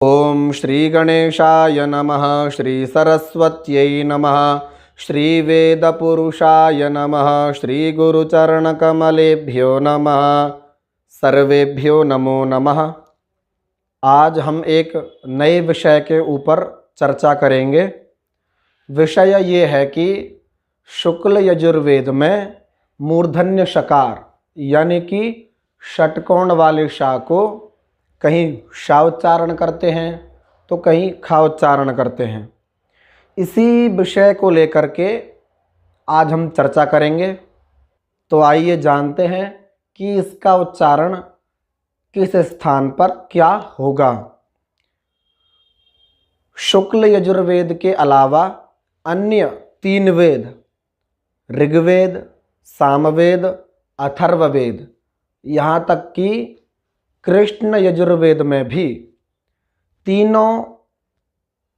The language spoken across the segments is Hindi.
ओम श्री गणेशाय नमः। श्री सरस्वत्यै नमः। श्री वेदपुरुषाय नमः। श्री गुरुचरणकमलेभ्यो नमः। सर्वेभ्यो नमो नमः। आज हम एक नए विषय के ऊपर चर्चा करेंगे। विषय ये है कि शुक्ल यजुर्वेद में मूर्धन्य शकार यानी कि षटकोण वाले शा को कहीं शा उच्चारण करते हैं तो कहीं खा उच्चारण करते हैं। इसी विषय को लेकर के आज हम चर्चा करेंगे। तो आइए जानते हैं कि इसका उच्चारण किस स्थान पर क्या होगा। शुक्ल यजुर्वेद के अलावा अन्य 3 वेद ऋग्वेद, सामवेद, अथर्ववेद, यहाँ तक कि कृष्ण यजुर्वेद में भी तीनों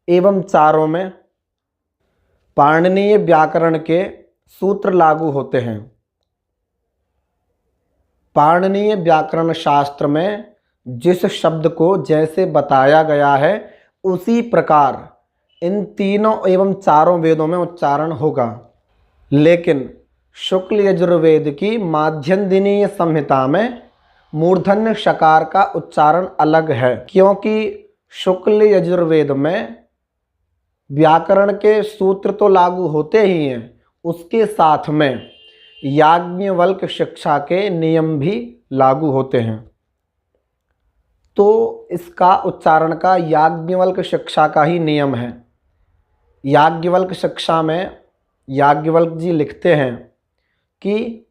एवं चारों में पाणिनीय व्याकरण के सूत्र लागू होते हैं। पाणिनीय व्याकरण शास्त्र में जिस शब्द को जैसे बताया गया है उसी प्रकार इन तीनों एवं चारों वेदों में उच्चारण होगा। लेकिन शुक्ल यजुर्वेद की माध्यन्दिनीय संहिता में मूर्धन्य शकार का उच्चारण अलग है, क्योंकि शुक्ल यजुर्वेद में व्याकरण के सूत्र तो लागू होते ही हैं, उसके साथ में याज्ञवल्क्य शिक्षा के नियम भी लागू होते हैं। तो इसका उच्चारण का याज्ञवल्क्य शिक्षा का ही नियम है। याज्ञवल्क्य शिक्षा में याज्ञवल्क्य जी लिखते हैं कि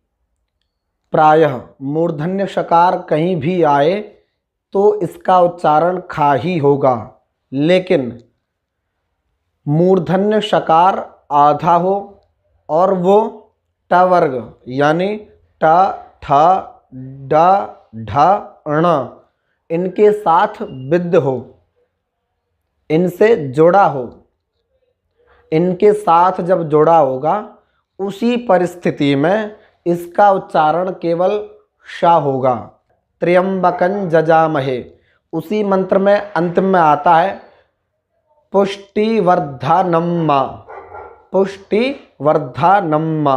प्रायः मूर्धन्य शकार कहीं भी आए तो इसका उच्चारण खा ही होगा, लेकिन मूर्धन्य शकार आधा हो और वो ट वर्ग यानी ट, ठ, ड, ढ, ण इनके साथ विद्ध हो, इनसे जुड़ा हो। इनके साथ जब जुड़ा होगा उसी परिस्थिति में इसका उच्चारण केवल शा होगा। त्र्यंबकं जजामहे, उसी मंत्र में अंत में आता है पुष्टिवर्धनम्मा, पुष्टिवर्धनम्मा।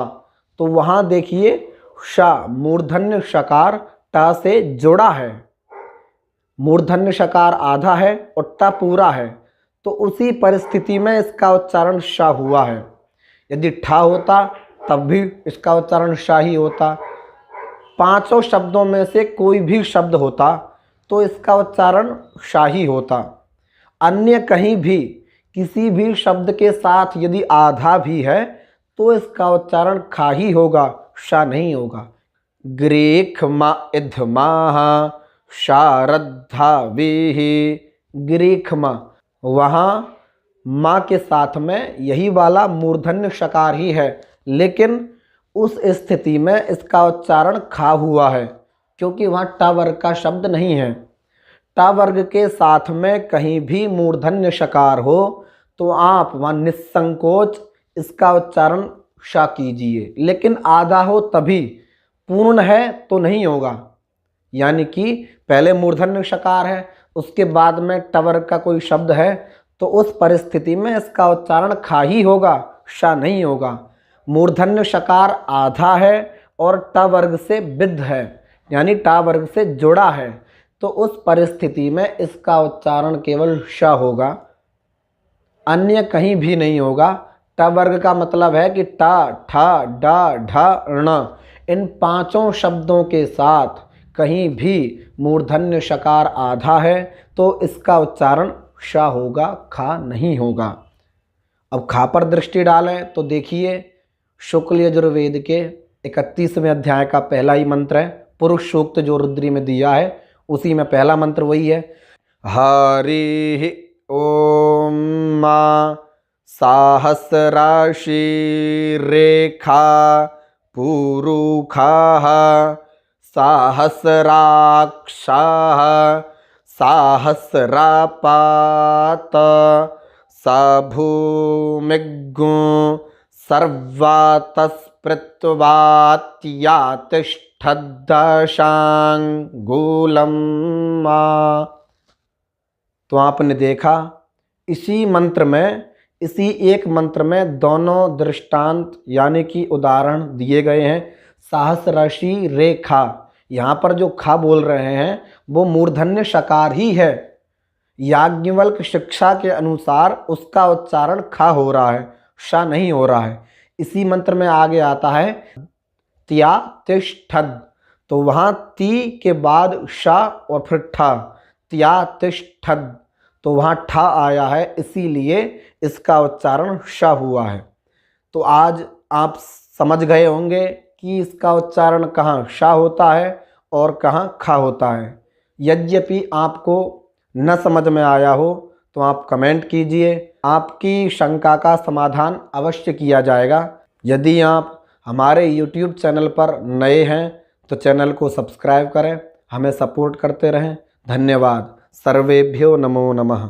तो वहाँ देखिए शा मूर्धन्य शकार टा से जुड़ा है, मूर्धन्य शकार आधा है और टा पूरा है, तो उसी परिस्थिति में इसका उच्चारण शा हुआ है। यदि ठा होता तब भी इसका उच्चारण शा ही होता। पांचों शब्दों में से कोई भी शब्द होता तो इसका उच्चारण शा ही होता। अन्य कहीं भी किसी भी शब्द के साथ यदि आधा भी है तो इसका उच्चारण खा ही होगा, शा नहीं होगा। ग्रीखमा इधमाह शारद्धा वीहि, ग्रीखमा, वहाँ माँ के साथ में यही वाला मूर्धन्य शकार ही है, लेकिन उस स्थिति में इसका उच्चारण खा हुआ है, क्योंकि वहाँ ट वर्ग का शब्द नहीं है। ट वर्ग के साथ में कहीं भी मूर्धन्य शकार हो तो आप वहाँ निस्संकोच इसका उच्चारण शा कीजिए, लेकिन आधा हो तभी, पूर्ण है तो नहीं होगा। यानी कि पहले मूर्धन्य शकार है, उसके बाद में ट वर्ग का कोई शब्द है, तो उस परिस्थिति में इसका उच्चारण खा ही होगा, शा नहीं होगा। मूर्धन्य शकार आधा है और ट वर्ग से विद्ध है, यानी ट वर्ग से जुड़ा है, तो उस परिस्थिति में इसका उच्चारण केवल शा होगा, अन्य कहीं भी नहीं होगा। ट वर्ग का मतलब है कि ट, ठ, ड, ढ, ण इन पांचों शब्दों के साथ कहीं भी मूर्धन्य शकार आधा है तो इसका उच्चारण शा होगा, खा नहीं होगा। अब खा पर दृष्टि डालें तो देखिए शुक्ल यजुर्वेद के 31वें अध्याय का पहला ही मंत्र है, पुरुष सूक्त जो रुद्री में दिया है उसी में पहला मंत्र वही है। हरि ओम मा साहस्राशी रेखा पुरुखाः साहस्राक्षाः साहस्रापात सभूमिग्गु सर्वातस्पृत्वात्यातिष्ठद्दशांगुलं। तो आपने देखा इसी एक मंत्र में दोनों दृष्टांत यानी कि उदाहरण दिए गए हैं। सहस्रशी रेखा, यहाँ पर जो खा बोल रहे हैं वो मूर्धन्य शकार ही है। याज्ञवल्क्य शिक्षा के अनुसार उसका उच्चारण खा हो रहा है, श नहीं हो रहा है। इसी मंत्र में आगे आता है त्या तिष्ठद, तो वहाँ ती के बाद श और फिर ठ, त्या तिष्ठद, तो वहाँ ठ आया है, इसीलिए इसका उच्चारण श हुआ है। तो आज आप समझ गए होंगे कि इसका उच्चारण कहाँ श होता है और कहाँ ख होता है। यद्यपि आपको न समझ में आया हो तो आप कमेंट कीजिए, आपकी शंका का समाधान अवश्य किया जाएगा। यदि आप हमारे YouTube चैनल पर नए हैं तो चैनल को सब्सक्राइब करें, हमें सपोर्ट करते रहें। धन्यवाद। सर्वेभ्यो नमो नमः।